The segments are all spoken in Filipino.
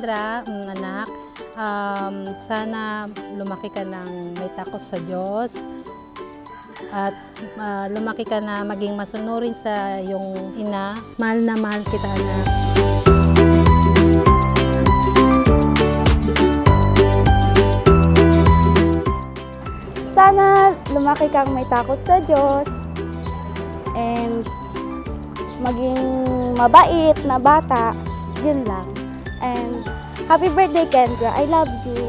Kendra, anak, sana lumaki ka ng may takot sa Diyos at lumaki ka na maging masunurin sa iyong ina. Mahal na mahal kita, anak. Sana lumaki kang may takot sa Diyos and maging mabait na bata. Yun lang. And happy birthday, Kendra. I love you.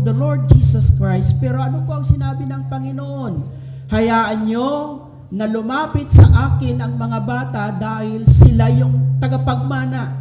The Lord Jesus Christ. Pero ano po ang sinabi ng Panginoon? Hayaan nyo na lumapit sa akin ang mga bata dahil sila yung tagapagmana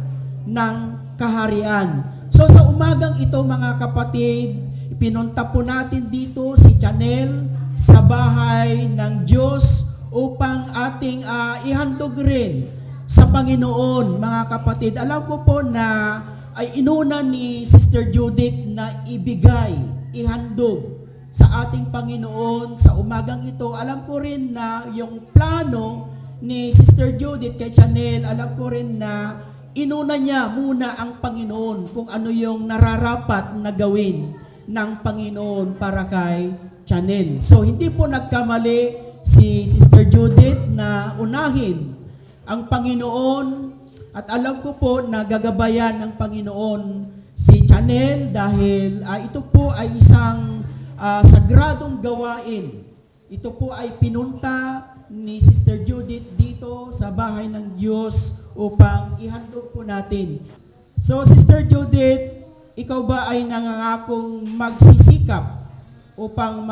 ng kaharian. So sa umagang ito mga kapatid, pinunta po natin dito si Chanel sa bahay ng Diyos upang ating ihandog rin sa Panginoon mga kapatid. Alam ko po na ay inuna ni Sister Judith na ibigay, ihandog sa ating Panginoon sa umagang ito. Alam ko rin na yung plano ni Sister Judith kay Chanel, alam ko rin na inuna niya muna ang Panginoon kung ano yung nararapat na gawin ng Panginoon para kay Chanel. So hindi po nagkamali si Sister Judith na unahin ang Panginoon. At alam ko po na gagabayan ng Panginoon si Chanel dahil ito po ay isang sagradong gawain. Ito po ay pinunta ni Sister Judith dito sa bahay ng Diyos upang ihandog po natin. So Sister Judith, ikaw ba ay nangangakong magsisikap upang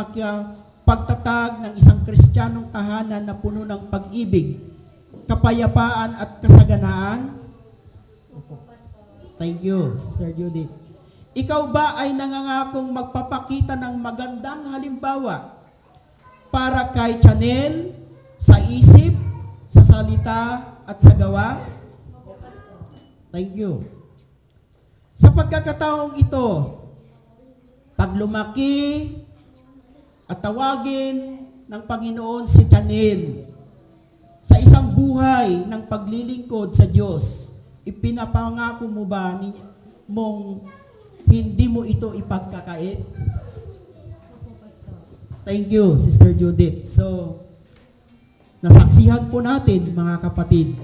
pagtatag ng isang Kristiyanong tahanan na puno ng pag-ibig, kapayapaan at kasaganaan? Thank you, Sister Judith. Ikaw ba ay nangangakong magpapakita ng magandang halimbawa para kay Chanel sa isip, sa salita at sa gawa? Thank you. Sa pagkakataong ito, pag lumaki at tawagin ng Panginoon si Chanel sa isang buhay ng paglilingkod sa Diyos, ipinapangako mo ba mong hindi mo ito ipagkakait? Thank you, Sister Judith. So, nasaksihan po natin, mga kapatid,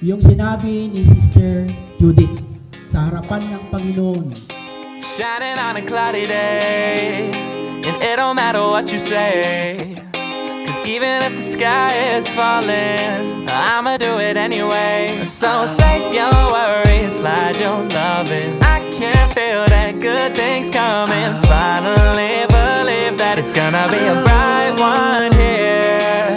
yung sinabi ni Sister Judith sa harapan ng Panginoon. Shining on a cloudy day, and it don't matter what you say. Even if the sky is falling, I'ma do it anyway. So save your worries, slide your loving. I can feel that good things coming. Finally believe that it's gonna be a bright one here.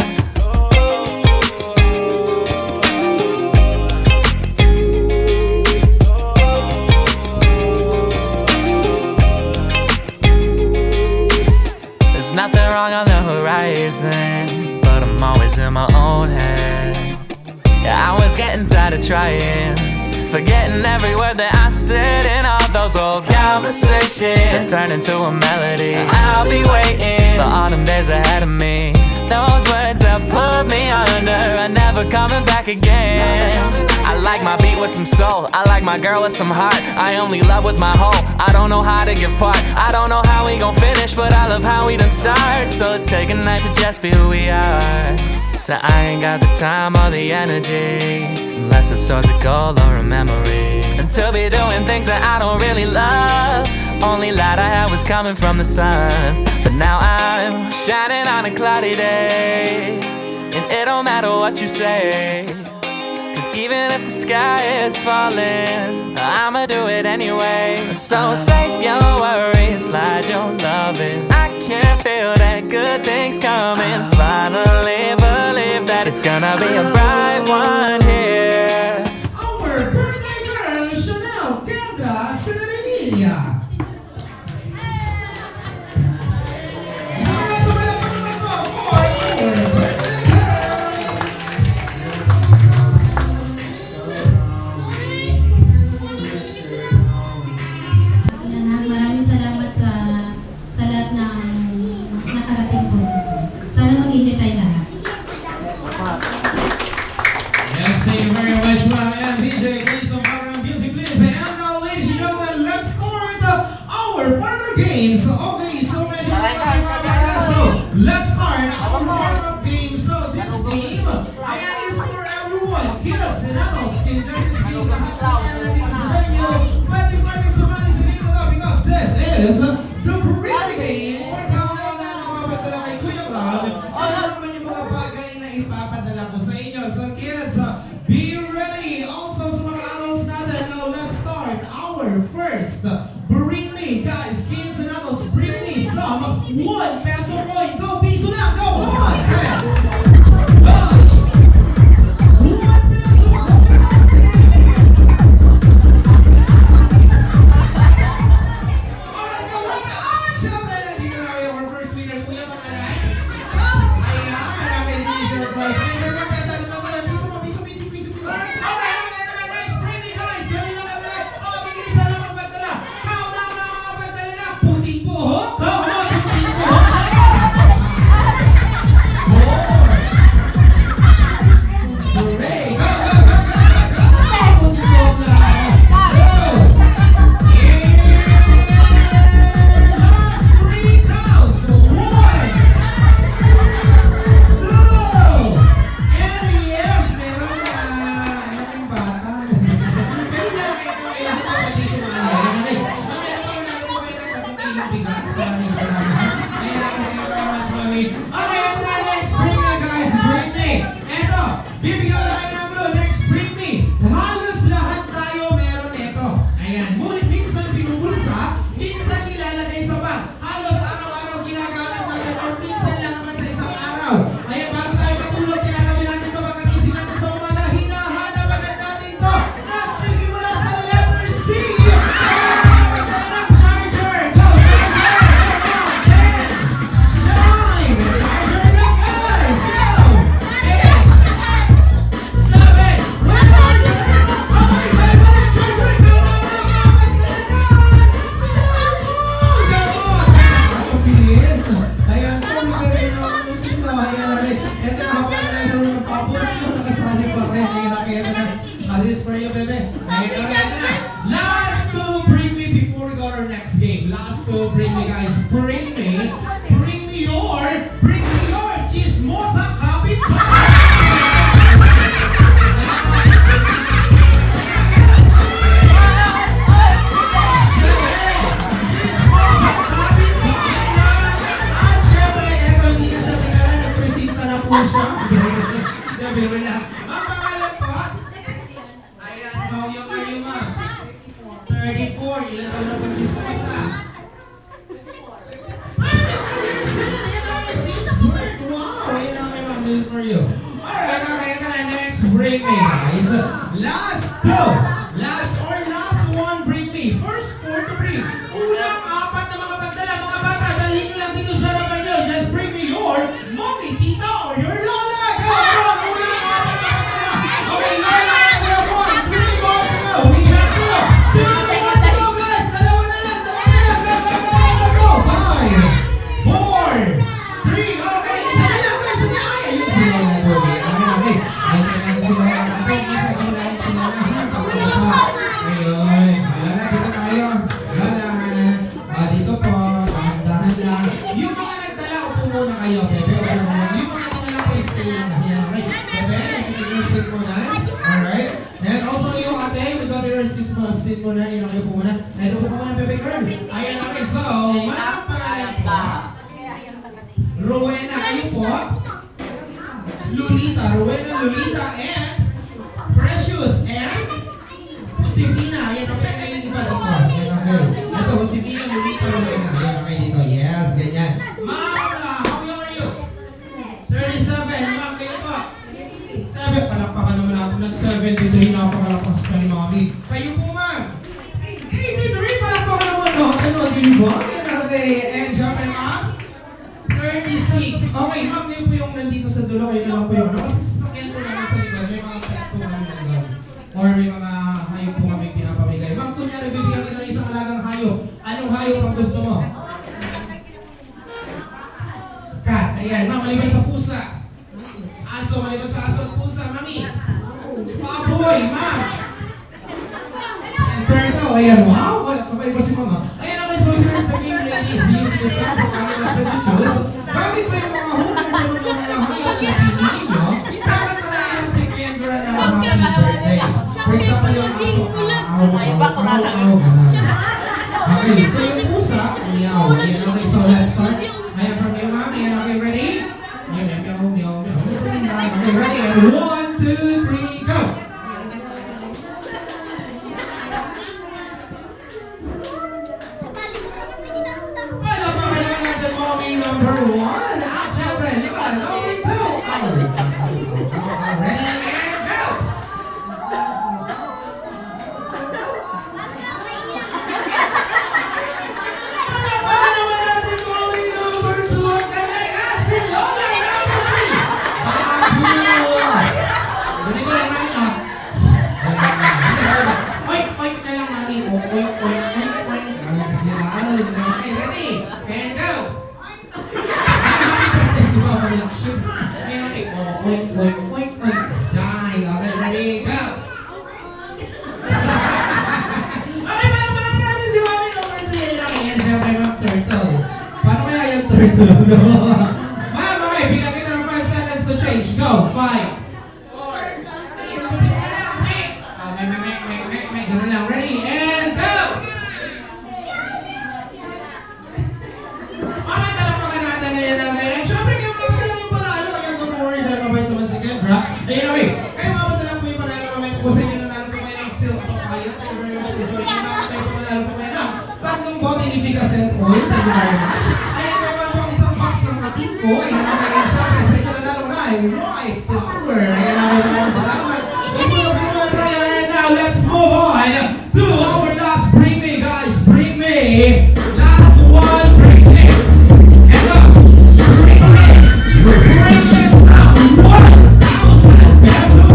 There's nothing wrong on the horizon, but I'm always in my own head. Yeah, I was getting tired of trying, forgetting every word that I said in all those old conversations that turned into a melody. I'll be waiting for autumn days ahead of me. Those words that put me under are never coming back again. I like my beat with some soul, I like my girl with some heart. I only love with my whole, I don't know how to give part. I don't know how we gon' finish, but I love how we done start. So let's take a night to just be who we are. So I ain't got the time or the energy, unless it's towards a goal or a memory. And to be doing things that I don't really love, only light I had was coming from the sun. But now I'm shining on a cloudy day, and it don't matter what you say, 'cause Even if the sky is falling, I'ma do it anyway. So save your worries, slide your loving. I can feel that good things coming. Finally believe that it's gonna be a bright one here. Our birthday girl, Chanel Kendra Serenilla. Isang sa malapang naman po for our birthday girl. Maraming salamat sa lahat ng nakarating ko. Sana mag-enjoy tayo lahat. Yes, thank you very much, ma'am. And DJ, play some background music, please. And now, ladies and gentlemen, let's start our partner games. Okay, so medyo mga bata. So, let's start our warm-up game. So, this game, ayan, is for everyone. Kids and adults can join this game. Lahat na kayo nandito sa venue. Pwede sumali sa game na to because this is the Bring Me Game or countdown na nakapadala kay Kuya Cloud. Ano naman yung mga bagay na ipapadala ko sa inyo. So, kids, be ready. Also, sa mga adults natin, now let's start our first Bring Me. Guys, kids and adults, bring me some 1 peso coin. Go, piso na. Go, 1, 10, 9, 1 peso coin. Alright, go, look. Siyempre, nandito na kayo. Our first winner, Kuya Pangalay. Ayan, namin t-shirt guys. Ay, meron lang kaya na naman. Piso. Alright, okay, guys. Bring me, guys. Ganun lang katulad. Bilisan lang magpadala. Countdown na mga pagdala na. Puting buhok. Come on, puting buhok. 4, 3, go. Puting buhok na. Go. And last 3 counts. 1, 2, and yes, meron na. Laking bata. Meron na kayo kailangan pa pati sumali. Meron pa wala po kayo ng 3 kilong bigas. Maraming salamat. Ayan, thank you very much, mami. Okay, ito na next. Bring me, guys. Bring me. Eto, bibigyan ko na kayo ng blue. Next, bring me. Halos lahat tayo meron ito. Ayan, ngunit minsan binubulsa, minsan nilalagay sa bag. Halos araw-araw ginagamit natin or minsan lang naman sa isang araw. Ayan, bago tayo matulog, tinatabi natin ito pagkagising natin sa umaga. Hinahanap agad natin ito. Nagsisimula sa letter C. Ayan, magdala ng charger. Go, charger. Come on, 10, 9. Charger na, guys. Go. 8, 7. Wala charger. Okay, tayo na ng charger. Ikaw na mga magdala ng cellphone. Go on. Ang bilis. Ayan, so maganda yung music na. Ayan, okay. Ito na ako na ito ng bubbles na nakasali pa rin. Ayan, okay, ito na. This is for you, bebe. Ayan, okay, ito na. Last to bring me before we go to our next game. Last to bring me, guys. Bring me your chismosa kapitbahay. Chismosa kapitbahay na. At syempre, eto, hindi na siya tingala. Nagpresenta na po siya. Biro lang. Ang pangalan po, ayan, how young are you, ma'am? 34. Ilan taon na po chismosa? 34 years old. Ayan ang may since birth. Wow. Ayan ang may ma'am. This is for you. Alright, okay, ito na. Next, bring me, guys. Last two. Last one, bring me. First 4 to bring. Unang 4 na mga pagdala. Mga bata, dalhin nyo lang dito sa harapan nyo. Just bring me your mommy, tita, or your lola. Go, come on. Unang 4 na pagdala. Okay, lola, we have 1, 3 more to go. We have 2 more to go, guys. Dalawa na lang. Go. 5, 4, 3. Okay, isa na lang, guys. Ayun, si lola, Toby. Okay. Ayun natin si lola. Ayun natin si lola. Ayun. Hala na, dito tayo. Hala. Dito po. Dahan-dahan lang. Yung mga nagdala, upo muna kayo, bebe. Upo muna. Yung mga dinala ko, stay lang. Ayan, okay. Bebe, nagtitig-sit muna. Alright. And also yung ate, we got your seats muna. Sit muna. Yun, okay po muna. Ito po ka muna, bebe girl. Ayan, okay. So, manang pangalan po. Rowena, kayo po. Lolita, and Precious. Si Vina, yan okay, may iba dito. Yan okay. Ito, si Vina, lumito naman na. Yan okay dito. Yes, ganyan. Ma'am, how young are you? 37. Ma'am, kayo pa? 7. Palakpakan naman natin ng 73. Napakalakas pa ni Mami. Kayo po, ma'am? 83. Palakpakan naman natin. No, di ba? Yan okay. And syempre, ma'am? 36. Okay, ma'am, kayo po yung nandito sa dulo. Kayo na lang po yung ano. Kasi sasakyan po namin sa likod. May mga text po kami sa likod. Or may mga hayop po kami pinapamigay. Ma'am, kunyari, bibigyan kita ng isang alagang hayop. Anong hayop ang gusto mo? Cat. Ayan, ma'am, maliban sa pusa. Aso, maliban sa aso at pusa. Mami. Baboy, ma'am. And turtle. Ayan, wow. Okay ba si mama? Ayan, okay, so here's the game, ladies. Use the sense of time of the choose. Gamit pa yung mga hunan naman ng mga hayop na pinili ninyo. Sama sa kanilang si Kendra na happy birthday. For example, yung aso, okay, so yung pusa, meow. Ayan, okay, so let's start. Ayan, from your mom. Ayan, okay, ready? Meow, meow, meow, meow. Okay, ready? And 1, 2, 3, go! Palapakalan natin mommy number 1. At syempre, lima, number 2. Ready, and go! Palakpakan naman natin mommy number 2. Ang galing at si Lola number 3. Baboy! Ganito ko lang mami ah. Oink, oink na lang mami. Oink, oink, oink, oink. Kasi naalan. Okay, ready? And go! Happy birthday, di ba? Walang shit. Ayan, okay. Oink, oink, oink, oink. Die. Okay, ready? Go! Okay, palakpakan natin si mommy number 3. Okay, yan siyempre ma'am turtle. Paano kaya yung turtle? Ma'am, okay, bigyan kita ng 5 seconds to change. Go! 5. Ganun lang. Ready? And go! Okay, palakpakan natin na yan. Okay? Siyempre, kayo nga ba lang yung panalo? Ayan, don't worry dahil mabait naman si Kendra. Ayun, okay. Kayo nga ba lang po yung panalo? Mabait ko sa inyo. Nanalo po kayo ng silk papaya. Thank you very much for joining. Ma'am, kayo po nanalo po kayo ng 3 bote ni Efficacent Oil. Thank you very much. Ayan, kayo nga po isang box ng katin ko. Ayan, okay. And siyempre, sa inyo nanalo mo na ay white flower. Ayan, okay. Maraming salamat. Bumula tayo. And now, let's move on to our last Bring Me, guys. Bring Me. Last one. Bring Me. And up. Bring Me. Bring this up. 1,000 peso.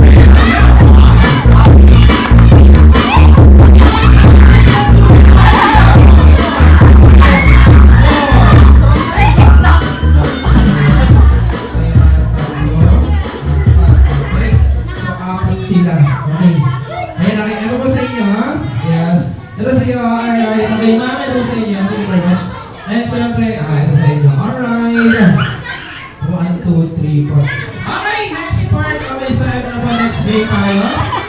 So, apat sila. Okay. Ayan, okay. Ano po sa inyo, ha? Yes. Ito sa inyo, alright. Okay, ma'am, ito sa inyo. Thank you very much. And syempre, ito sa inyo. Alright. 1, 2, 3, 4. Okay, next part. Okay, so ito na po, next game tayo.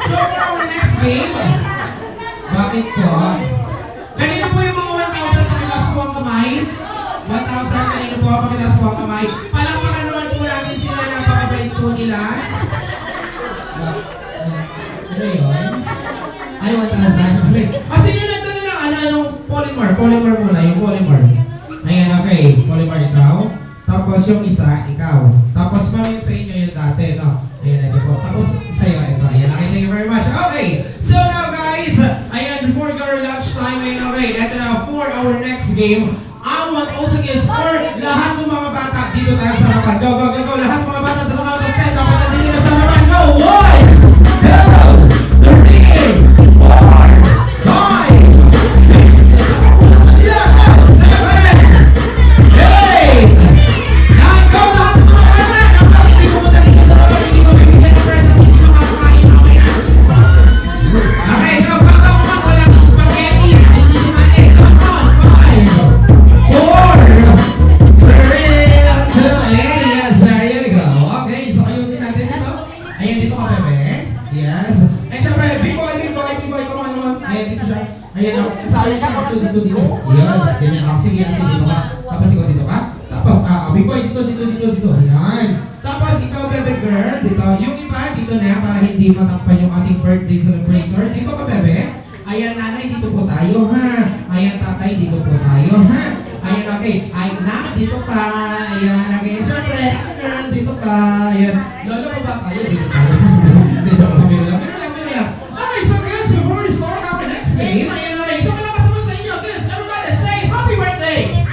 So, for our next game, bakit po? Kanino po yung mga 1,000 pakitas po ang kamay? 1,000, kanino po ang pakitas po ang kamay? Palakpakan naman po natin sila. Napakabait po nila. Ano yun? Ay, 1,000. Okay. Sino nagdala ng anong polymer? Polymer muna, yung polymer. Ayan, okay. Polymer ikaw. Tapos yung isa, ikaw. Tapos mami sa inyo yung dati, no? Ayan, ito po. Tapos sa'yo, ito. Ayan, okay. Thank you very much. Okay. So now, guys, ayan, before our lunch timing, okay, ito na, for our next game, I want all the kids for lahat ng mga bata. Dito tayo sa harapan. Go, go, go, go. Lahat ng mga bata, to the count of 10. Dapat nandito na sa harapan. Go! 1, 2, 3, 4, 5, 6, nakakulang pa sila. 7, 8, 9, go! Lahat ng mga bata. Dapat hindi pumunta dito sa harapan. Hindi mabibigyan ng present. Hindi makakakain. Okay, okay, go, go, go, go. Walang spaghetti. Hindi sumali. Come on. 5, 4, 3, 2, yes, there you go. Okay, so ayusin natin dito. Ayan, dito ka, bebe. Yes. And syempre, big boy, come on naman. Ayan, dito siya. Ayan, kasali siya. Dito. Yes, ganyan. Sige, ate, dito ka. Tapos ikaw dito ka. Tapos, big boy, dito. Ayan. Tapos, ikaw, bebe girl, dito. Yung iba, dito na, para hindi matakpan yung ating birthday celebrator. Dito ka, bebe. Ayan, nanay, dito po tayo, ha? Ayan, tatay, dito po tayo, ha? Ayan, okay. Ay, nak, dito ka. Ayan, okay. Siyempre, girl, dito ka. Ayan. Lolo ko ba tayo? Dito tayo. Hindi, joke lang, biro lang. Okay, so guys, before we start our next game, ayan, okay. So, malakas naman sa inyo. Guys, everybody say, happy birthday!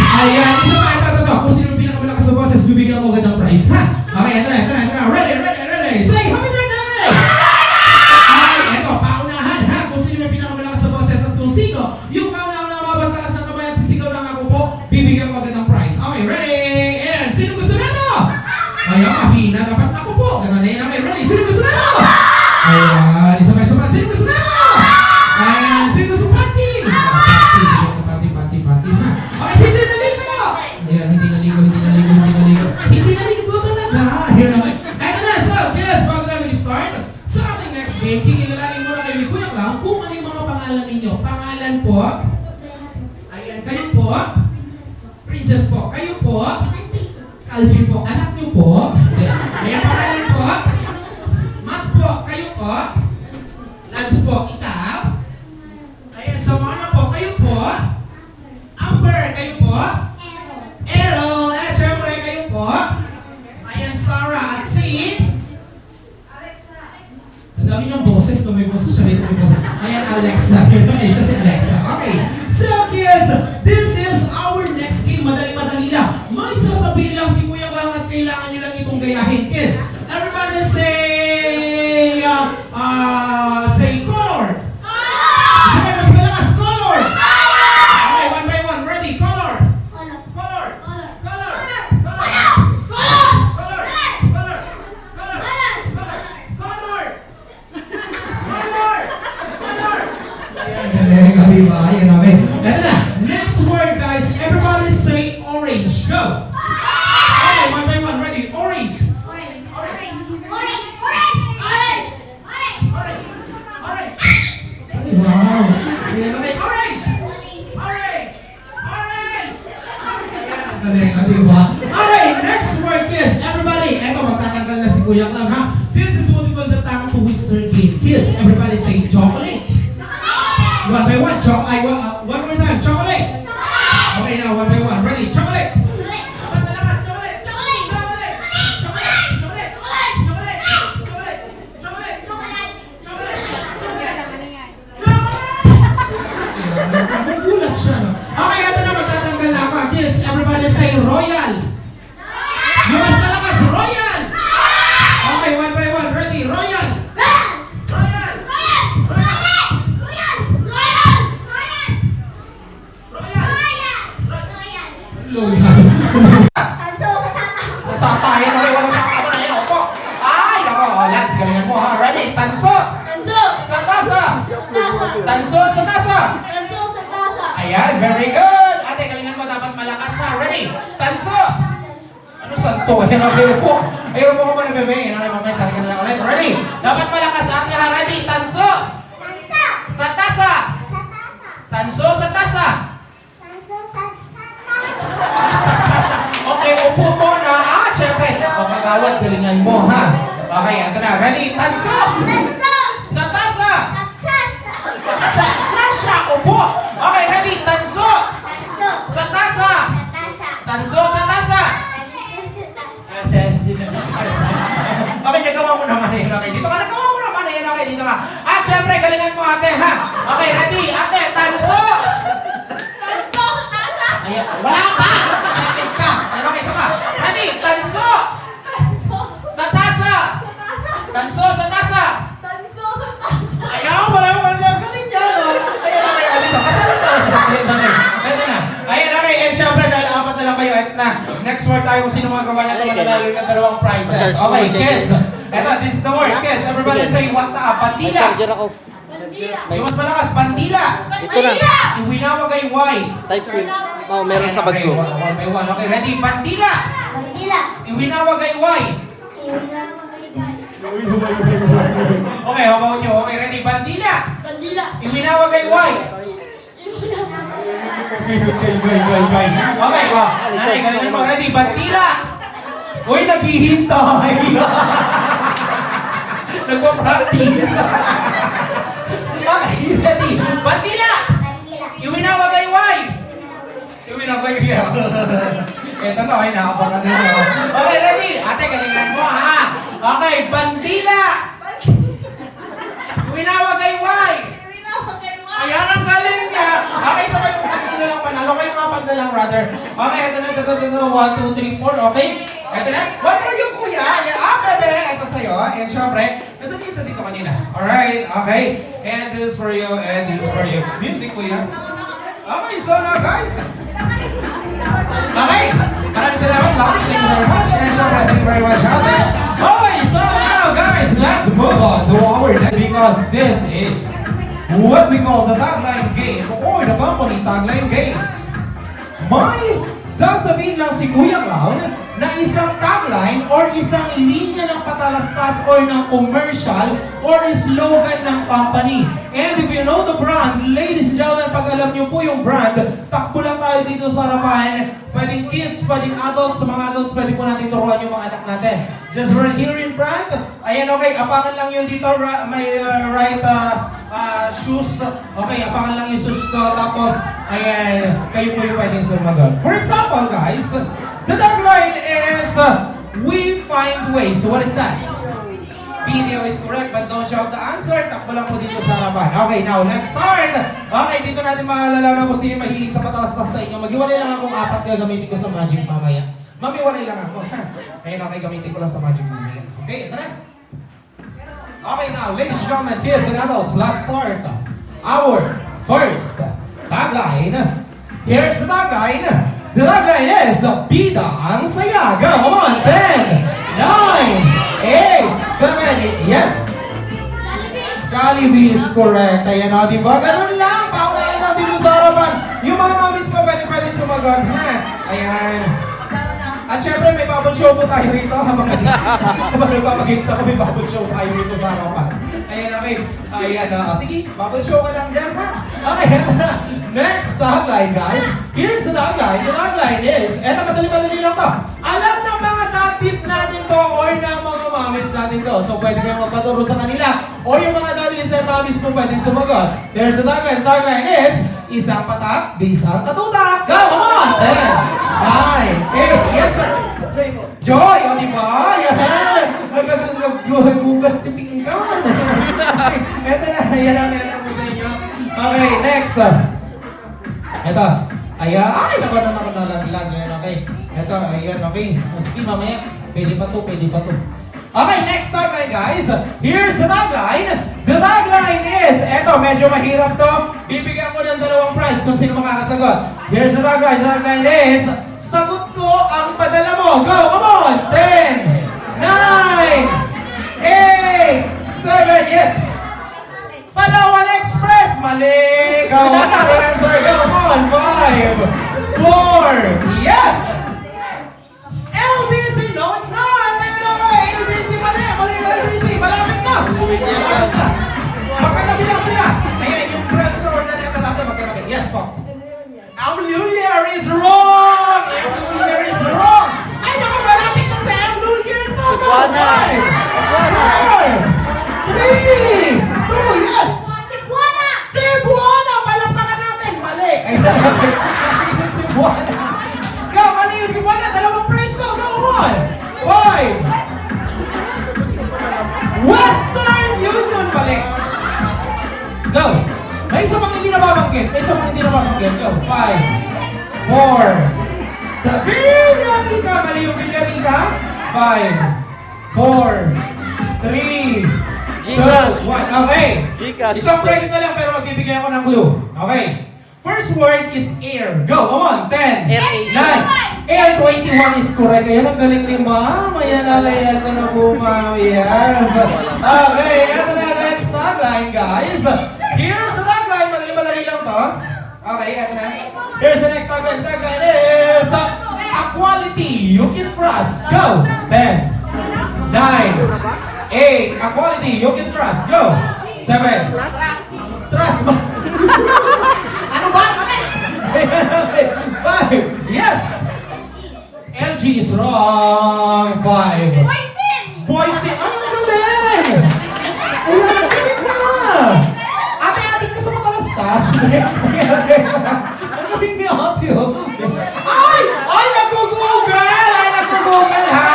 Ayan, isa pa, ito. Kung sino yung pinakamalakas sa boses, bibigyan mo agad ng prize, ha? Okay, ito na. Ready. Say, happy birthday! Okay, ito, paunahan, ha? Kung sino yung pinakamalakas sa boses at kung sino, yung kauna-una mabagtaas ng kamay at sisigaw ng ako po, bibigyan mo agad ng prize. Okay, ready? And sino gusto na ito? Ayan, mahina, dapat ako po. Ganun na yun, okay, ready? Sino gusto na ito? Ayan, isa pa. Sino gusto na ito? Ayan, sino gusto party? Party, ha? Okay, sino naligo? Ayan, hindi naligo talaga. Ayan naman. Eto na, so, guys, bago namin i-start, sa ating next game, kikilalanin muna kayo ni Kuya Clown kung ano yung mga pangalan ninyo. Pangalan po, ayan, kayo po, Princess po, kayo po, Calvin po, anak niyo po, ayan, pangalan po, Matt po, kayo po, Lance po, ikaw, ayan, Samara po, kayo po, Amber, kayo po, Errol, syempre kayo po, ayan, Sarah, at si, ang dami niyong boses, may boses siya rito, may boses. Ayan, Alexa. Okay, siya si Alexa. Okay. So, kids, this is our next game. Madali lang. May sasabihin lang si Kuya Clown at kailangan niyo lang itong gayahin, kids. Everybody say, say color. Sabay, mas malakas, color. Okay, one by one. Ready? Color. Color. Ayan, okay. Ito na. Next word, guys. Everybody say orange. Go. Okay, one by one. Ready? Orange. Orange. Ay, wow. Ayan, okay. Orange. Ayan, diba? Okay, next word, kids. Everybody. Eto, magtatanggal na si Kuya Clown, ha? This is what we call the tongue twister game. Kids, everybody say chocolate. One by one, one more time, chocolate. Okay, now one by one. Ready? Chocolate. Nagugulat siya, no? Okay, ito na, magtatanggal na ako. Kids, everybody say royal. Yung mas malakas, royal. Okay, one by one. Ready? Royal. Loyal. Sasatahin, okay, walang sasatahin. Opo. Ay, ako. Lance, galingan mo, ha? Ready? Tanso. Sa tasa. Ayan, very good. Ate, galingan mo, dapat malakas, ha? Ready? Tanso. Ano santo? Ayan, okay po. Ayun po ko muna, bebe. Ayan, okay, mamaya, saligan na lang ulit. Ready? Dapat malakas, ate, ha? Ready? Tanso. Sa tasa. Tanso sa tasa. Okay, upo mo na. Syempre. O kagawad, galingan mo, ha? Okay, ito na. Ready? Tanso. Sa tasa. Sa upo. Okay, ready? Tanso. Sa tasa. Tanso sa tasa. Okay, nagawa mo naman yun. Okay, dito ka. Nagawa mo naman yun. Okay, dito ka. At syempre, galingan mo, ate, ha? Okay, ready? Ate, tanso. Ayan, wala pa! Second ka! Ayan, okay, saka. Ready? Tanso! Sa tasa! Tanso sa tasa! Ayaw, wala mo galing dyan, no? Ayan, okay, dito. Kasal ito. Ayan, okay. Ito na. Ayan, okay. And syempre, dahil apat na lang kayo. Ito na. Next word tayo kung sino magawa natin mananalo ng dalawang prizes. Okay, kids. Ito, this is the word. Kids, everybody say bandila. Yung mas malakas, bandila. Ito na. Iwinawagay Y. Type C. Oh, meron sa bag ko. One by one. Okay, ready? Bandila. Iwinawagay Y. Okay, habaw nyo. Okay, ready? Bandila. Iwinawagay Y. Okay, nanay, galingan mo. Ready? Bandila. Uy, naghihintay. Nagpa-practice. Okay. ready? Bandila! Iwinawagayway! Iwinawagayway. Ito na, okay, nakapangan na nyo. Okay, ready? Ate, galingan mo, ha? Okay, bandila! Iwinawagayway! Ayan ang galing niya! Okay, so kayong tatlo na lang panalo. Kayong apat na lang, brother. Okay, ito na, 1, 2, 3, 4, okay? Ito na. One for you, kuya. Bebe. Ito sa'yo. And syempre, nasa isa dito kanina. Alright, okay. And this is for you, and this is for you. Music, kuya. Okay, so now, guys. Okay. Maraming salamat, Lance. Thank you very much. And syempre, thank you very much, Ate. Okay, so now, guys, let's move on to our next because this is what we call the tagline game or the company tagline games. May sasabihin lang si Kuya Clown na isang tagline or isang linya ng patalastas or ng commercial or slogan ng company. And if you know the brand, ladies and gentlemen, pag alam niyo po yung brand, takbo lang tayo dito sa harapan. Pwedeng kids, pwedeng adults, sa mga adults, pwede po natin turuan yung mga anak natin. Just run here in front. Ayan, okay, apangan lang yun dito, may right shoes. Okay, apangan lang yung shoes ko. Tapos, ayan, kayo po yung pwedeng sumagot. For example, guys, the tagline is, we find ways. So what is that? Video is correct, but don't shout the answer. Takbo lang po dito sa harapan. Okay, now, let's start. Okay, dito natin maalala kung sino mahilig sa patalastas sa inyo. Maghiwalay lang akong 4 gagamitin ko sa magic mamaya. Mamiwalay lang ako. Ayun, okay, gamitin ko lang sa magic mamaya. Okay, ito na. Okay, now, ladies and gentlemen, kids and adults, let's start our first tagline. Here's the tagline. The tagline is, Bida ang saya. Come on, 10, 9, 8, 7, yes. Jollibee is correct. Ayan o, di ba? Ganun lang. Paunayan na dito sa harapan. Yung mga mamis po pwede sumagot. Ha? Ayan. At syempre, may bubble show po tayo rito. Habang nagpapagames ako, may bubble show tayo rito sa harapan. Ayan, okay. Ayan, sige, bubble show ka lang dyan, ha? Okay, next tagline, guys. Here's the tagline. The tagline is, eto, madali-madali lang to. Alam ng mga daddies natin to or ng mga mommies natin to. So, pwede kayong magpaturo sa kanila. Or yung mga daddies and mommies po pwedeng sumagot. There's the tagline. The tagline is, isang patak, isang katutak. Go, come on! 10, 9, 8, yes sir! Joy! O diba? Yan! Naggugas ni Pinggan. Eto na, yan ang po sa inyo. Okay, next. Eto. Ayan. Ay, nakalaglag. Ayan, okay. Eto, ayan, okay. Sige, mamaya. Pwede pa to. Okay, next tagline, guys. Here's the tagline. The tagline is, eto, medyo mahirap to. Bibigyan ko ng 2 prize kung sino makakasagot. Here's the tagline. The tagline is, sagot ko ang padala mo. Go, come on! 10, 9, 8, 7, yes! Palawan Express! Mali! Go, another answer. Go, come on! 5, 4, yes! LBC, no, it's not! LBC, mali! LBC, malapit na! Magkatabi lang sila! Ayan, yung breath sa order na natin magkatabi. Yes po. Amlulier is wrong! Amlulier is wrong! Ay, naku, malapit na sa Amlulier to! Go! 5, 4, 3, 2, yes! Cebuana! Palampakan natin! Mali! Ay, mali yung Cebuana! Go! Mali yung Cebuana! 2 prize to! Go on! 5! Western Union! Mali! Go! May isa pang hindi nababanggit. Go. 5, 4. The Villarrica. Mali yung Villarrica. 5, 4, 3, 2, 1. Okay. Isang prize na lang pero magbibigay ako ng clue. Okay. First word is air. Go. Come on. 10, 9. Air 21 is correct. Ayan ang galing ni Ma'am. Ayan na. Ito na po, Ma'am. Yes. Okay. Ito na next tagline, guys. Here's the tagline. Madali lang to. Okay, ito na. Here's the next tagline. Tagline is a quality you can trust. Go! 10, 9, 8. A quality you can trust. Go! 7. Trust mo. Ano ba? Mali! 5. Yes! LG is wrong. 5. Boysin! Ay, ang galing! Ayan, ang galing na! Ate-atik ka sa mata Ang galing ni Ate, oh. Ay! Ay, nag-google! Ay, nag-google, ha?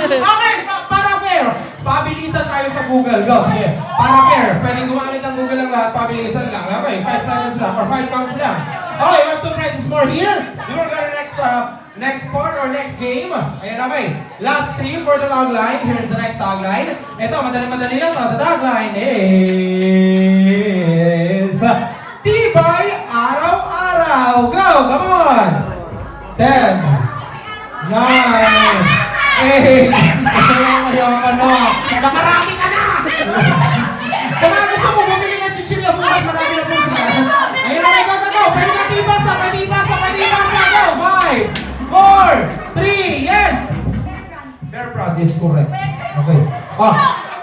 Okay, para fair. Pabilisan tayo sa Google. Go, sige. Para fair. Pwedeng gumamit ng Google ang lahat. Pabilisan lang. Okay, 5 seconds lang or 5 counts lang. Okay, we have 2 prizes more here. We will go to next part or next game. Ayan, okay. Last 3 for the tagline. Here's the next tagline. Ito, madali-madali lang to. The tagline is Tibay Araw-Araw. Go, come on. 10, 9, 8, nakarami ka na! Sa mga gusto mo, bumili ng chichirya bukas, marami na po sila. Ayun, okay, go, go, go! Pwede natin ibasa, pwede ibasa, pwede ibasa! Go! 5, 4, 3, yes! Bear proud is correct. Okay. Oh,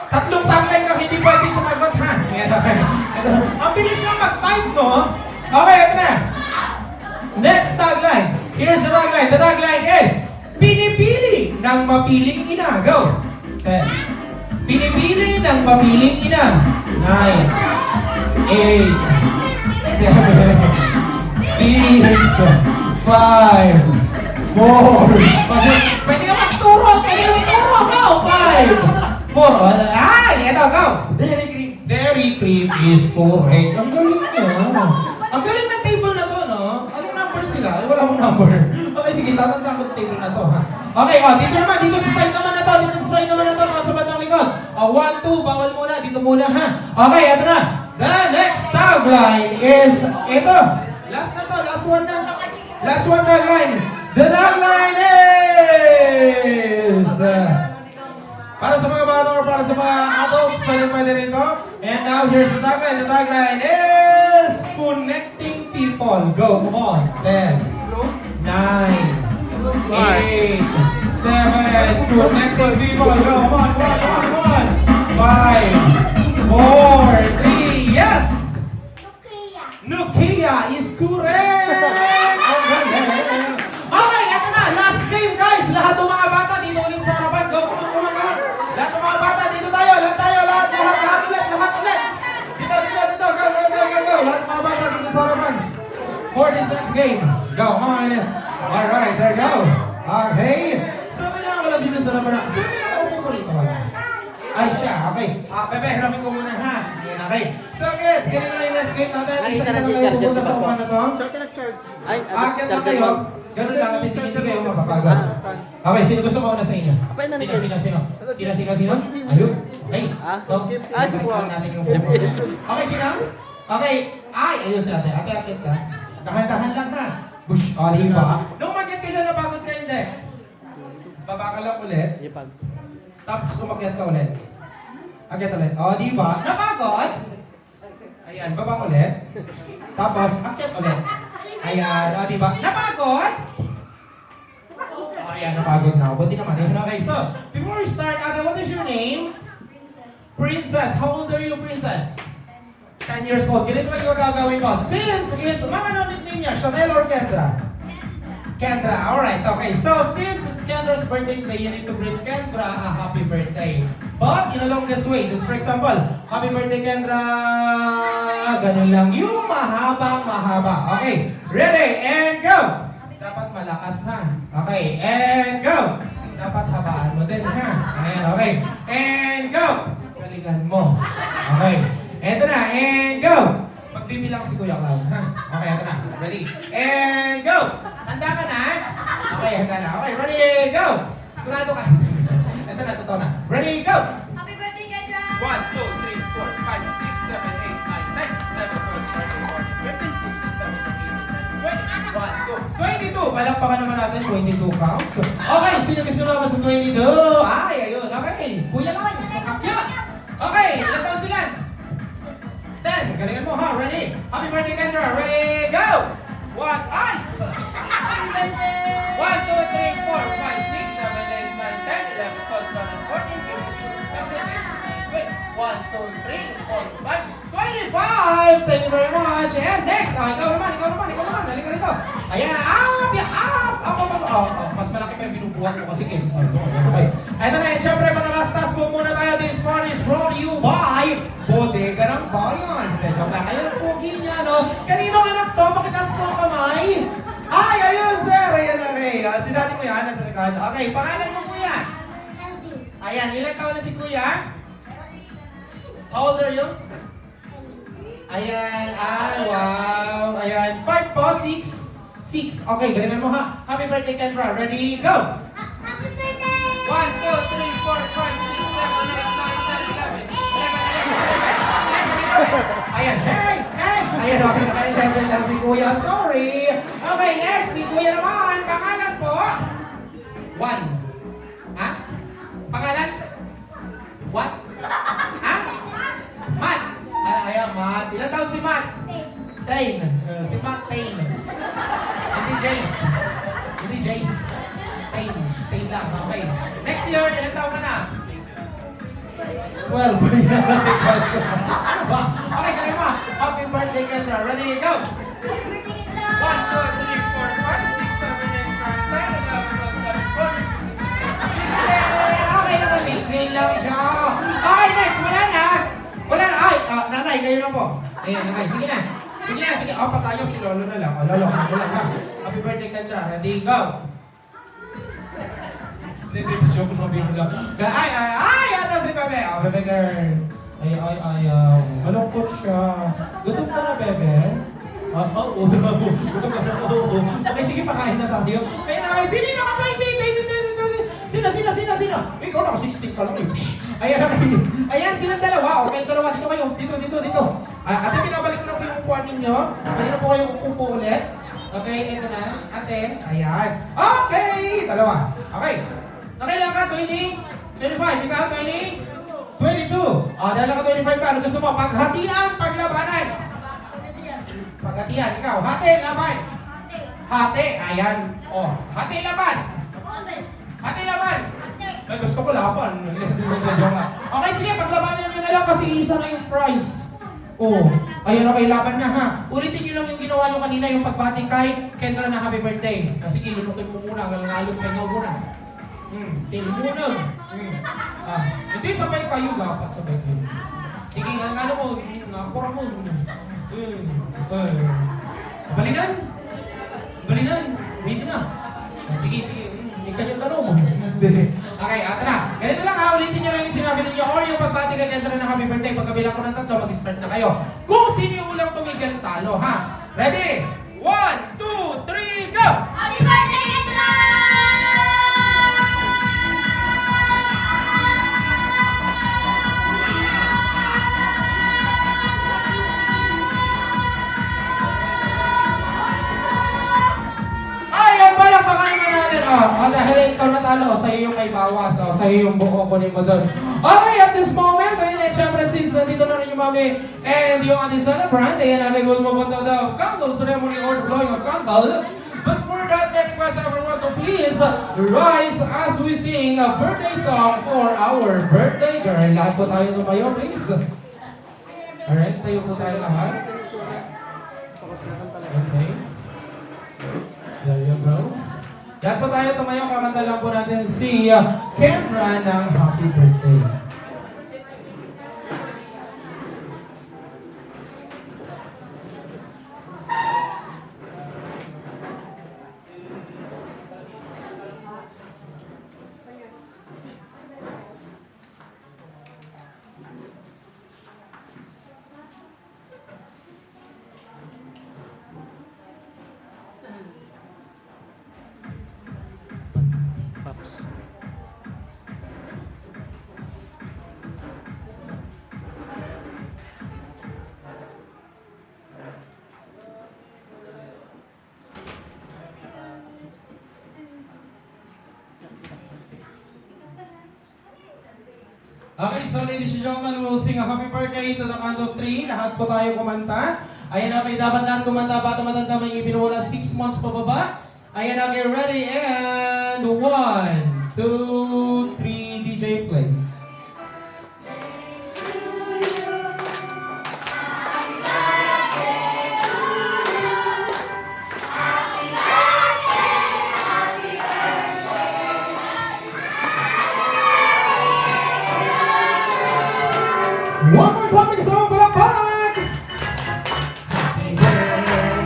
tatlong tagline kang hindi pwede sumagot, ha? Ayan, okay. Ang bilis lang mag-type, no? Okay, ito na. Next tagline. Here's the tagline. The tagline is pinipili ng mapiling ina. Go. 10. Pinipili ng mapiling ina. 9, 8, 7, 6, 5, 4. Pwede ka magturo. Pwede ka magturo. Go. 5, 4. Ay, eto. Go. Dairy cream. Dairy cream is correct. Ang galing niya. Ang galing ng table na to, no? Anong number sila? Wala akong number. Okay, sige, tatandaan ko yung table na to, ha? Okay, dito naman, dito sa side naman na to, dito sa side naman na to, mga sa bandang likod. 1, 2, bawal muna, dito muna, ha? Okay, ito na. The next tagline is, ito. Last na to, last one na. Last one tagline. The tagline is, para sa mga bata or para sa mga adults, pwede rito. And now, here's the tagline. The tagline is connecting people. Go, come on. 10, 9, 8, 7, connecting people. Go, come on, come on, come on, come on. 5, 4, 3, yes! Nokia is correct! Okay, eto na. Last game, guys. Lahat ng mga bata dito ulit sa harapan. Go, come on, come on, come on. Lahat ng mga bata dito tayo. Lahat ulit. Dito. Go. Lahat ng mga bata dito sa harapan. For this next game. Go, come on. Alright, there you go. Okay. So, may nakakala dito sa harapan na. Sino may nakaupo po rito? Ay, siya. Okay. Pepe, hiramin ko muna, ha? Yan, okay. So, kids, ganito na yung next game natin. Isa na kayo pupunta sa upan na to. Akit na kayo. Ganun lang, hindi kayo mapapagod. Okay, sino gusto mo una sa inyo? Sino? Ayun. Okay. So, balikan natin yung okay, sino? Okay. Ay, ayun sila. Ate-atit ka. Dahan-dahan lang, ha? Bush. O, di ba? Nung mag-get kayo, napagod ka hindi. Baba ka lang ulit. Tapos umakyat ka ulit. Akyat ulit. O, di ba? Napagod? Ayan, baba ulit. Tapos, akyat ulit. Ayan, o, di ba? Napagod? O, ayan, napagod na ako. Buti naman. Ayan, okay. So, before we start, Ate, what is your name? Princess. How old are you, Princess? 10 years old. Ganito ba yung gagawin ko? Since it's, ano nickname niya? Chanel or Kendra? Kendra, alright, okay. So, since it's Kendra's birthday today, you need to greet Kendra a happy birthday. But, in a longest way, just for example, happy birthday, Kendra! Ganun lang yung mahaba. Okay, ready, and go! Dapat malakas, ha? Okay, and go! Dapat habaan mo din, ha? Ayan, okay. And go! Galingan mo. Okay, eto na, and go! Magbibilang si Kuya Clown, ha? Okay, eto na. Ready, and go! Handa ka na? Okay, handa na. Okay, ready, go! Sigurado ka. Ito na, totoo na. Ready, go! Happy birthday, Kendra! 1, 2, 3, 4, 5, 6, 7, 8, 9, 10, 11, 12, 13, 14, 15, 16, 17, 18, 19, 20, 21, 2. Palakpakan naman natin, 22 counts. Okay, sino gusto naman sa 22? Ay, ayun. Okay, Kuya Lance, akyat. Okay, ilan taon si Lance? 10. Galingan mo, ha? Ready? Happy birthday, Kendra. Ready, go! 1, ay! Happy birthday! 1, 2, 3, 4, 5, 6, 7, 8, 9, 10, 11, 12, 13, 14, 15, 16, 17, 18, 20, 1, 2, 3, 4, 5, 25! Thank you very much! And next! Ikaw naman! Halika rito! Ayan! Mas malaki pa yung binubuhat ko kasi kaysa sa ito. Okay. Ito na yun. Siyempre, matalastas po muna tayo. This party is brought to you by Bodega ng Bayan. Joke lang. Ayun, pogi niya. ang anak to? Pakitaas mo ang kamay. Ay, ayun, sir. Ayan, okay. Si daddy mo yan, nasa likod. Okay, pangalan mo po yan. Ayan, ilang taon na si kuya? How old are you? Ayan, wow. Ayan, 5 po, 6. 6. Okay, galingan mo ha. Happy birthday, Kendra. Ready, go! Happy birthday! 1, 2, 3, 4, 5, 6, 7, 8, 9, 10, 11, 11. Ayan, hey! Hey! Ayan, okay, naka-11 lang si Kuya. Sorry. Okay, next, si Kuya naman. Pangalan po? 1. Ha? Pangalan? What? Ha? Matt. Ayan, Matt. Ilan taon si Matt? 10. Si Matt, 10. Hindi Jace. Hindi Jace. 10 lang. Okay. Next year, ilan taon ka na? 12. Ano ba? Okay, galing mo. Happy birthday, Kendra. Ready, go! Happy birthday, Kendra! 1, 2, 3, 4, 5, 6, 7, 8, 9, 10, 11, 12, 13, 14, 15, 16. Okay naman, 16 lang siya. Okay, next. Wala na. Wala na. Ay, nanay, kayo na po. Ayan, nanay. Sige na. Sige na, sige. Pa tayo. Si Lolo na lang. Lolo, wala na. Happy birthday, Kendra. Ready, go! Hindi, joke mo lang. Ay, ito si Bebe. Bebe girl. Ay, malungkot siya. Gutom ka na, Bebe? Oo. Gutom ka na, oo. Okay, sige, pakain na tayo. Ayun na, sino na ka 20? Sino? Ikaw na, 16 ka lang. Ayan, okay. Ayan, silang dalawa. Okay, dalawa. Dito kayo. Dito. Ate, pinabalik ko na po yung upuan ninyo. Pwede na po kayo upo ulit. Okay, ito na. Ate, ayan. Okay, dalawa. Okay. Nakailan ka? 20? 25? Ikaw, 20? 22. Dahil ka 25 ka. Ano gusto mo? Paghatian, paglabanan. Paghatian, ikaw. Hati, laban. Hati, ayan. Hati, laban. Hati, laban. Ay, gusto ko laban. Okay, sige, paglabanan nyo na lang kasi isa na yung prize. Ayun, okay, laban na ha. Ulitin nyo lang yung ginawa nyo kanina, yung pagbati kay Kendra na happy birthday. Kasi kinunukin mo muna, ngalngalot kayo muna. Muna. Hindi, sabay kayo, dapat sabay kayo. Sige, ngalngalo mo, nakapura mo. Balinan. Wait na. Sige. Ikaw yung tanong mo. Okay, ata na. Ganito lang ha, ulitin nyo lang yung sinabi ninyo or yung pagbati kay Kendra na happy birthday. Pagkabilang ko ng 3, mag-start na kayo. Kung sino yung ulang tumigil, talo ha. Ready? 1, 2, 3, go! Happy birthday, Kendra! Ayan, palakpakan naman natin. Dahil ikaw natalo, sa'yo yung may bawas. Sa'yo yung buko kunin mo doon. Okay, at this moment, ayun syempre since nandito na rin yung mami and yung ating celebrant, ayan natin will move on to the candle ceremony or the blowing of candle. But for that, I request everyone to please rise as we sing a birthday song for our birthday girl. Lahat po tayo tumayo, please. Alright, tayo po tayo lahat. Okay. There you go. Lahat po tayo tumayo, kakanta lang po natin si Kendra ng happy birthday. Okay, so ladies and gentlemen, we'll sing a happy birthday to the count of 3. Lahat po tayo kumanta. Ayan, okay, dapat lahat kumanta. Bata matanda may ibinuwala 6 months pababa. Ayan, okay, ready, and 1, 2, 3, DJ play. One more time, kasama palakpak! Happy birthday!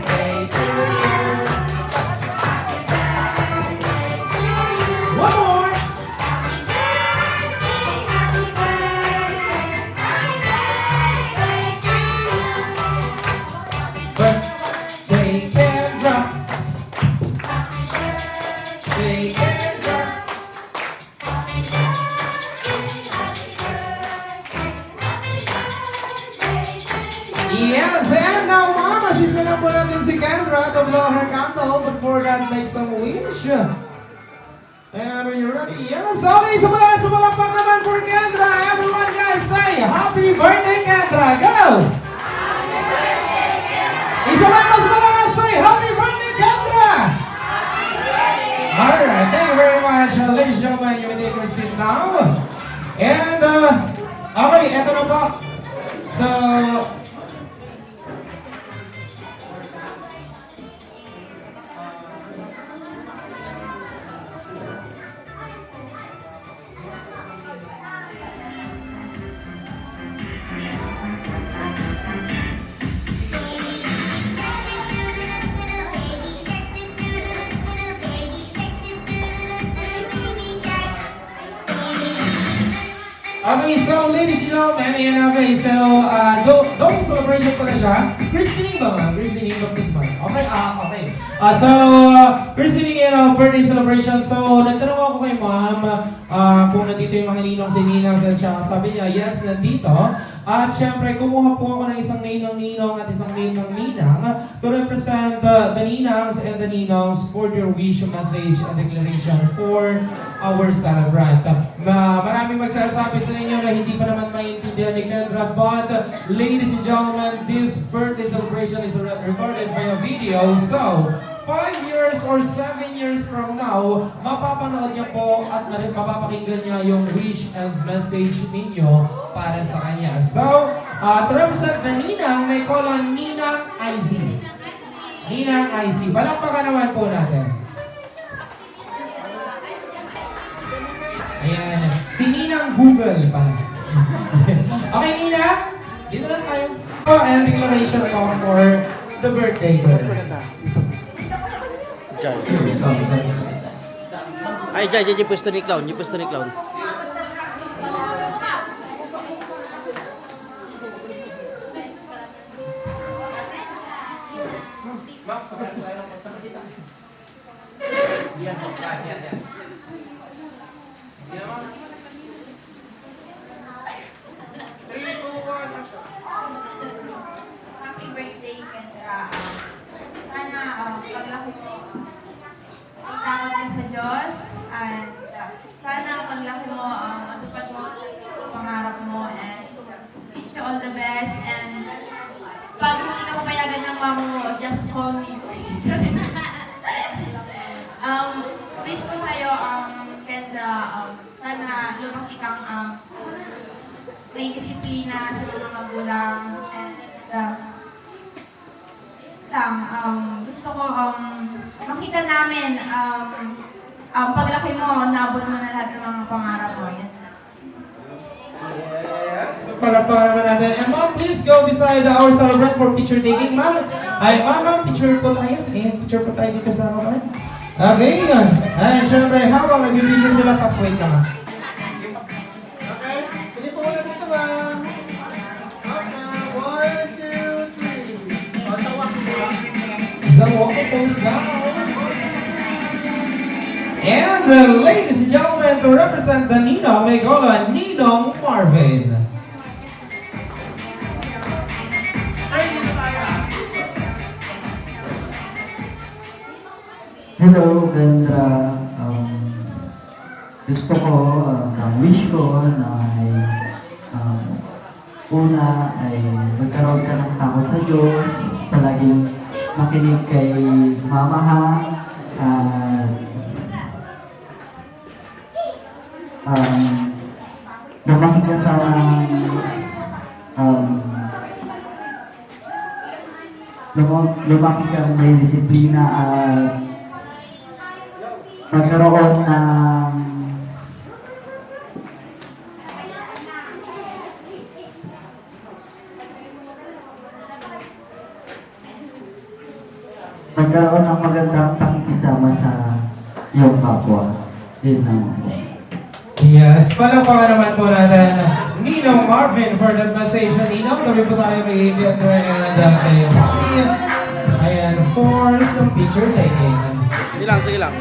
Yes, and now, ma'am, assist na lang po natin si Kendra to blow her candle. But before that, make some wish. And when you're ready, yes, okay, sa palakpak naman for Kendra. Everyone, guys, say, Happy birthday, Kendra! Go! Happy birthday, Kendra! Isa man mas malakas, say, Happy birthday, Kendra! Alright, thank you very much. Ladies and gentlemen, you may take your seat now. And, okay, eto na po. So, okay, so ladies and gentlemen, ayan, okay, so, dong celebration pala siya. Christening ba, ma'am? Christening ba this month? Okay, okay. Christening, birthday celebration. So, nagtanong ako kay ma'am, kung nandito yung mga ninong si Ninang, siya, sabi niya, yes, nandito. At syempre, kumuha po ako ng isang name ng ninong at isang name ng ninang to represent the ninangs and the ninongs for their wish, message, and declaration for our celebrant. Maraming magsasabi sa inyo na hindi pa naman maintindihan ni Kendra, but ladies and gentlemen, this birthday celebration is recorded by a video. So, 5 years or 7 years from now, mapapanood niyo po at mapapakinggan niya yung wish and message ninyo para sa kanya. So, to represent the Ninang, may call on Ninang IC. Ninang IC. Palakpakan naman po natin. Ayan. Si Ninang Google pala. Okay, Ninang? Dito lang tayo. And declaration ko for the birthday girl. Ay, dyan, yung pwesto ni Clown, yung pwesto ni Clown. Happy birthday, Kendra. Sana paglaki mo, itakot ka sa Diyos. And sana paglaki mo, matupad mo ang pangarap mo. And wish you all the best. And pag hindi ka papayagan ng mama mo, just call me. Wish ko sa'yo, Kendra, sana lumaki kang may disiplina sa mga magulang. And gusto ko makita namin paglaki mo, naabot mo na lahat ng mga pangarap mo. Yes. So, palakpakan naman natin. And ma'am, please go beside our celebrant for picture taking. Ma'am, picture po tayo. Picture po tayo dito sa harapan. Okay, yun. And syempre, habang nag-picture sila, Pops, wait lang. Okay, sige po ulit dito, ma'am. One, two, three. Isang walking pose now. And ladies and gentlemen, to represent the Ninong, may call on Ninong Marvin. Hello, Kendra. Gusto ko, ang wish ko na ay una ay magkaroon ka ng takot sa Diyos, palaging makinig kay Mama ha, lumaki ka sa lumaki ka may disiplina at magkaroon ng magandang pakikisama sa iyong kapwa. Yun naman po. Yes, palakpakan naman po natin Ninong Marvin for that message. Ninong, kami po tayo kay Kendra and kay Poppy. Ayan, for some picture taking. Sige lang, sige lang.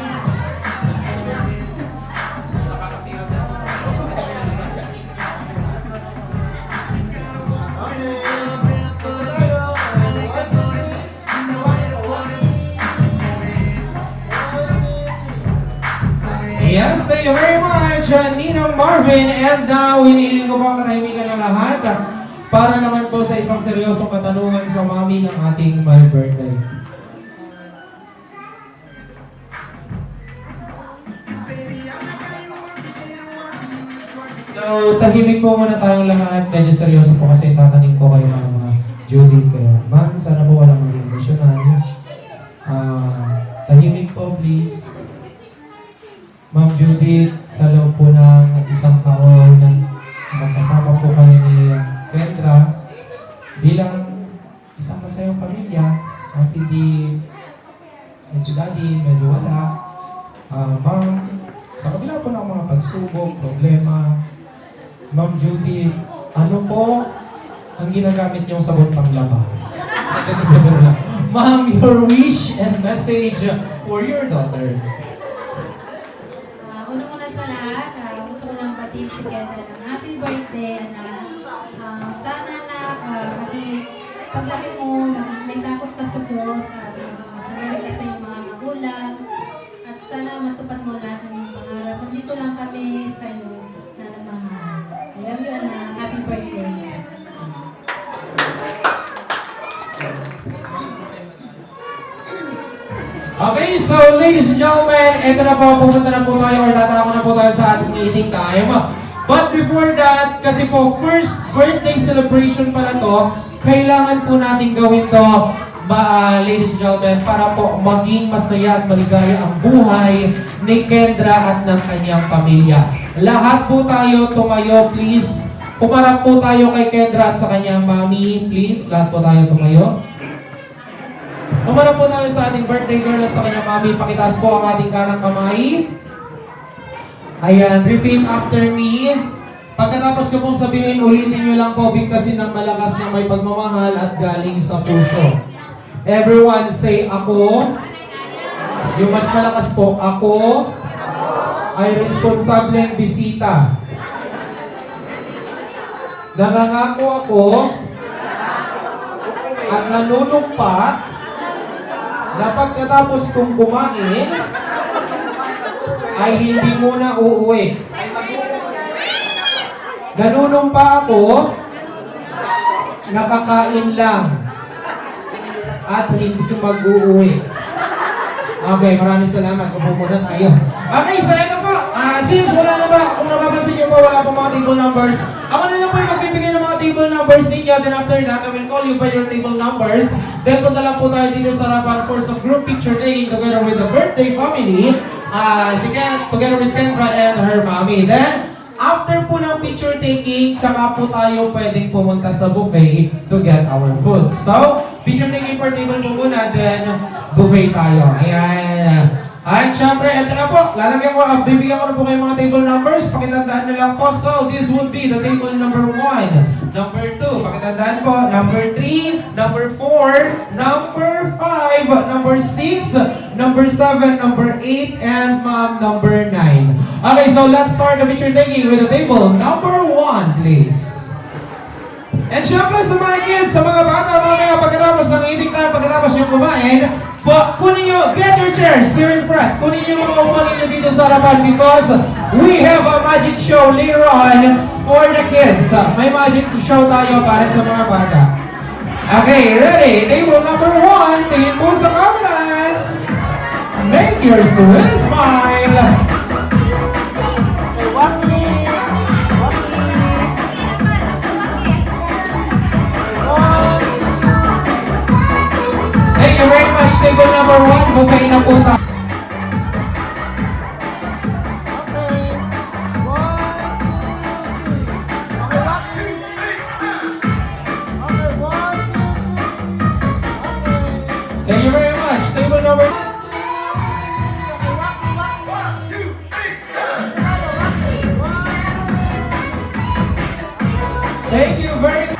you very much, Ninong Marvin. And now, hinihiling ko po ang katahimikan ng lahat para naman po sa isang seryosong katanungan sa mami ng ating my birthday. So, tahimik po muna tayong lahat. Medyo seryoso po kasi tatanim ko kayo mga Judith. Kaya, ma'am, sana po walang maging emosyonal. Tahimik po, please. Ma'am Judith, sa loob po ng isang taon, magkasama po kayo ni Kendra bilang isang masayang pamilya. At hindi si Daddy, medyo wala. Ma'am, sa kabila po ng mga pagsubok, problema, Ma'am Judith, ano po ang ginagamit niyong sabon panglaba? Ma'am, your wish and message for your daughter. Una-una sa lahat, gusto ko lang batiin si Kendra ng happy birthday, anak. Sana paglaki mo, may takot ka sa Diyos at masunod ka sa iyong mga magulang. At sana matupad mo lahat ng iyong pangarap. Nandito lang kami sa iyo na nagmamahal. I love you, anak. Happy birthday. Okay, so ladies and gentlemen, eto na po, pupunta na po tayo or tatako na po tayo sa ating meeting time. But before that, kasi po first birthday celebration pala to, kailangan po natin gawin to, ladies and gentlemen, para po maging masaya at maligaya ang buhay ni Kendra at ng kanyang pamilya. Lahat po tayo tumayo, please. Umarap po tayo kay Kendra at sa kanyang mami, please. Lahat po tayo tumayo. Umarap po tayo sa ating birthday girl at sa kanyang mami. Pakitaas po ang ating kanang kamay. Ayan, repeat after me. Pagkatapos ko pong sabihin, ulitin nyo lang po, bigkasin ng malakas na may pagmamahal at galing sa puso. Everyone say, ako. Yung mas malakas po, ako ay responsableng bisita. Nangangako ako at nanunumpa na pagkatapos kong kumain, ay hindi muna uuwi. Nanunumpa ako, nakakain lang, at hindi mag-uuwi. Okay, maraming salamat. Upo muna tayo. Okay, so ito po. Since wala na ba, kung napapansin nyo po, wala po mga table numbers, ako na lang po yung magbibigay ng mga table numbers ninyo. Then after that, I will call you by your table numbers. Then punta lang po tayo dito sa harapan for some group picture taking together with the birthday family. Together with Kendra and her mommy. Then, after po ng picture taking, tsaka po tayo pwedeng pumunta sa buffet to get our food. So, picture taking for table po muna, then buffet tayo. Ayan. At syempre, eto na po. Lalagyan ko, bibigyan ko na po kayo mga table numbers. Pakitandaan nyo lang po. So, this would be the table number 1. Number 2, pakitandaan po. Number 3, number 4, number 5, number 6, number 7, number 8, and number 9. Okay, so let's start the picture taking with the table number 1, please. And syempre sa mga kids, sa mga bata, mamaya pagkatapos ng eating time, pagkatapos yung kumain, kunin nyo, get your chairs here in front. Kunin nyo mga umanin nyo dito sa harapan because we have a magic show later on for the kids. May magic show tayo para sa mga bata. Okay, ready? Table number 1, tingin po sa camera. Make your sweet smile. Thank you very much. Table number 1, buffet na po tayo. Thank you very much. Table number 2. Thank you very much.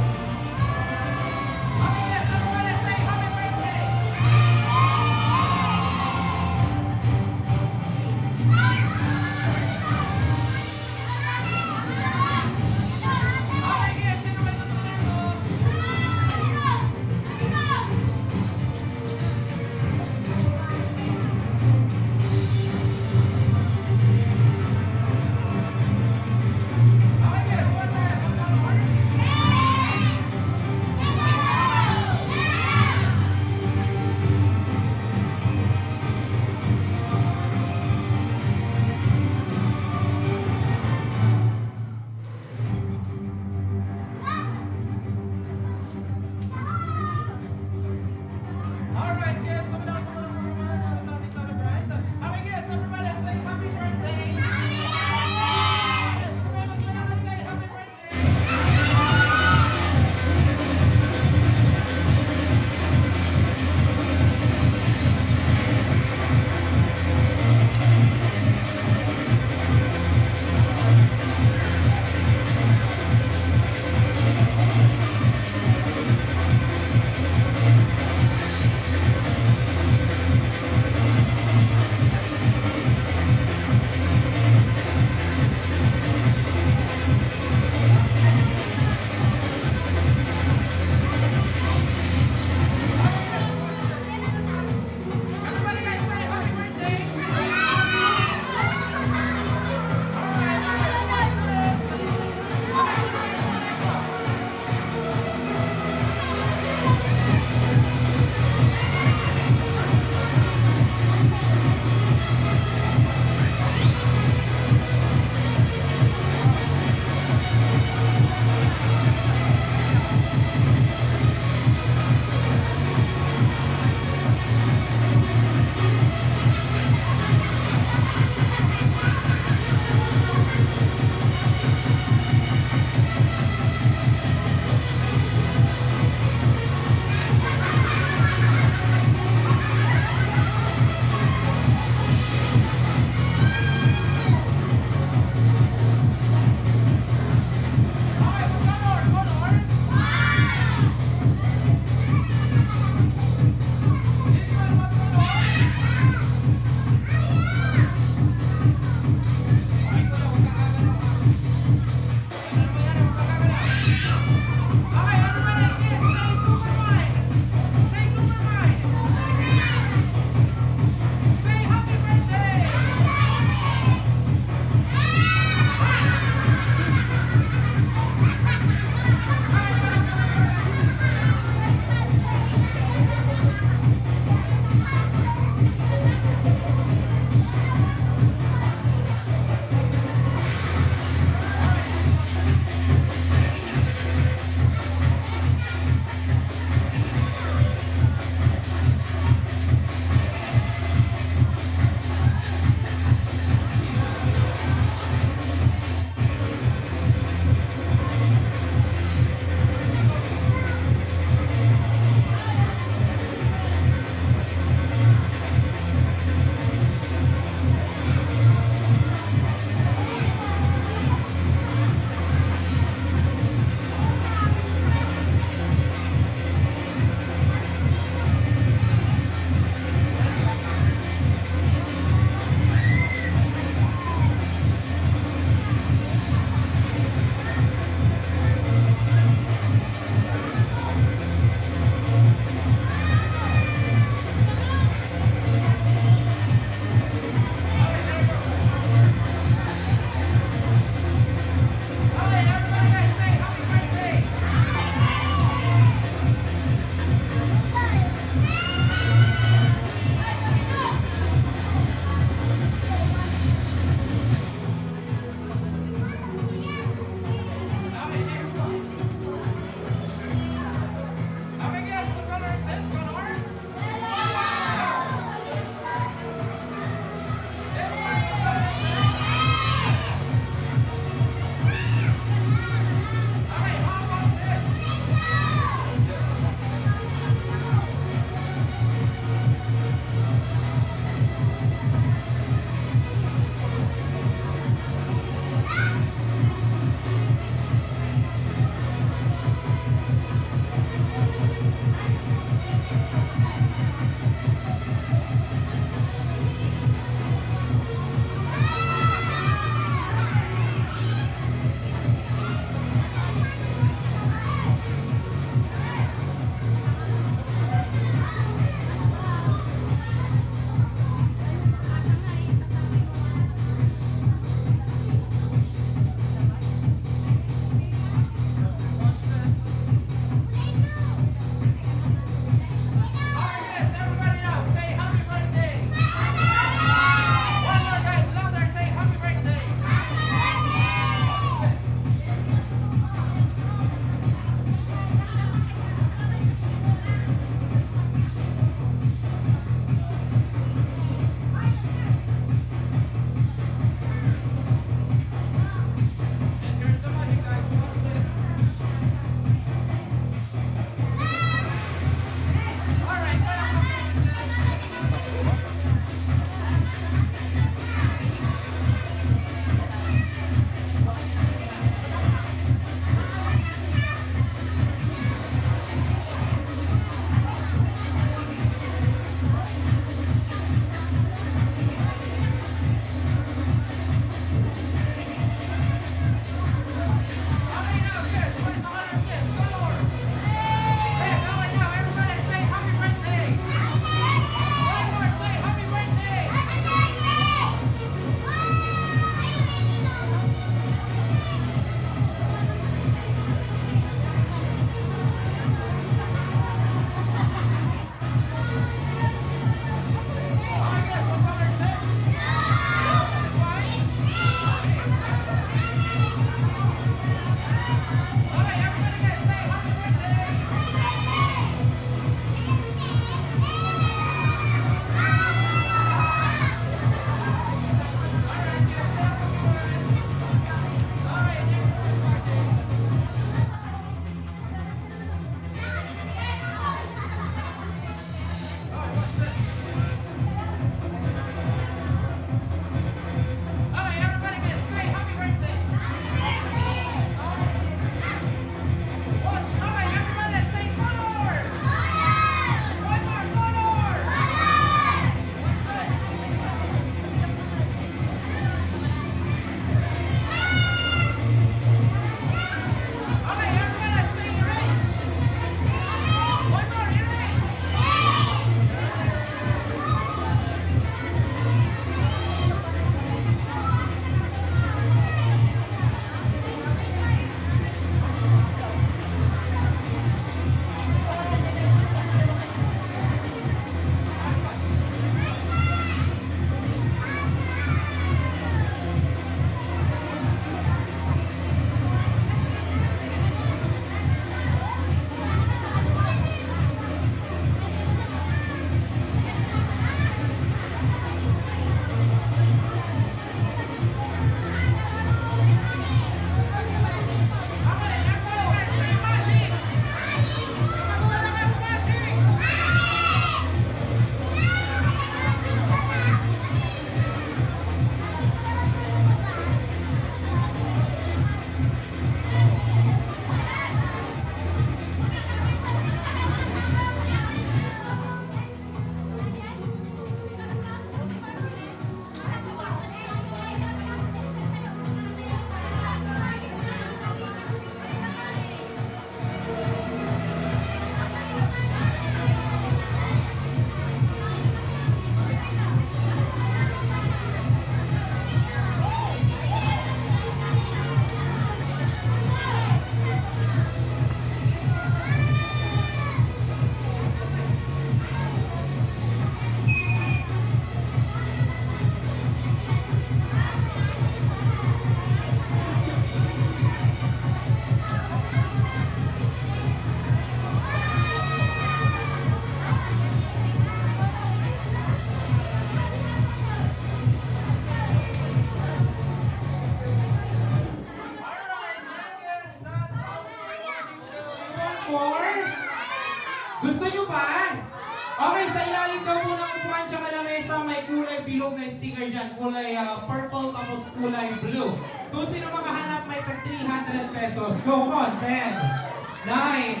isa may kulay bilog na sticker dyan. Kulay purple tapos kulay blue. Kung sino makahanap may tag 300 pesos. Go, come on. 10, 9,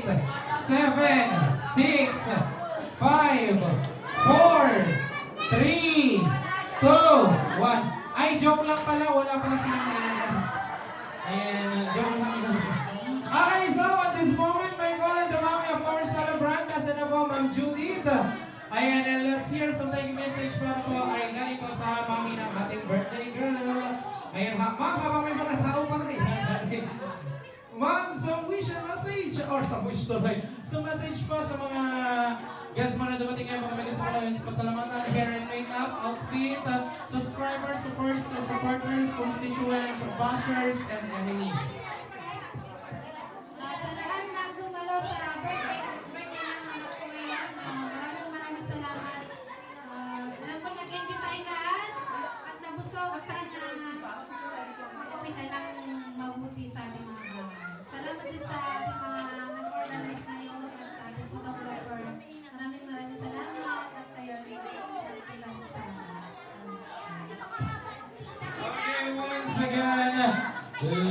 8, 7, 6, 5, 4, 3, 2, 1. Ay, joke lang pala. Wala pala silang nalalaman. Ayan, joke lang. Okay, so at this moment, may call on the mommy of our celebrant. Nasa na po, Ma'am Judith. Ayan, and let's hear some thank you message para po ay galing po sa mami ng ating birthday girl. Ayan, ma'am, habang may mga tao pa rin. Ma'am, some wish and message, or some wish tuloy. Some message po sa mga guests mo na dumating ngayon, mga may gusto ko lang pasalamatan, hair and makeup, outfit, subscribers, supporters, constituents, bashers, and enemies. Sa lahat na dumalo sa birthday ng anak ko ngayon, maraming salamat. Alam ko nag-enjoy tayong lahat at nabusog sana makawin na lang mabuti sa ating mga bahay. Salamat din sa ating mga nag-organize ngayon at sa ating photographer. Maraming salamat at kayo rin sa Okay, once again,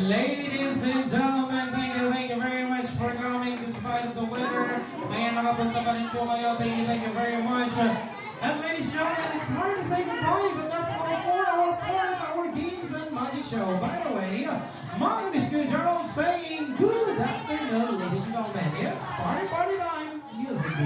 ladies and gentlemen, thank you very much for coming despite the weather. Ayan, nakapunta pa rin po kayo. Thank you very much. And ladies and gentlemen, it's hard to say goodbye, but that's all for our games and magic show. By the way, my name is Kuya Gerald saying good afternoon, ladies and gentlemen. It's party time, music.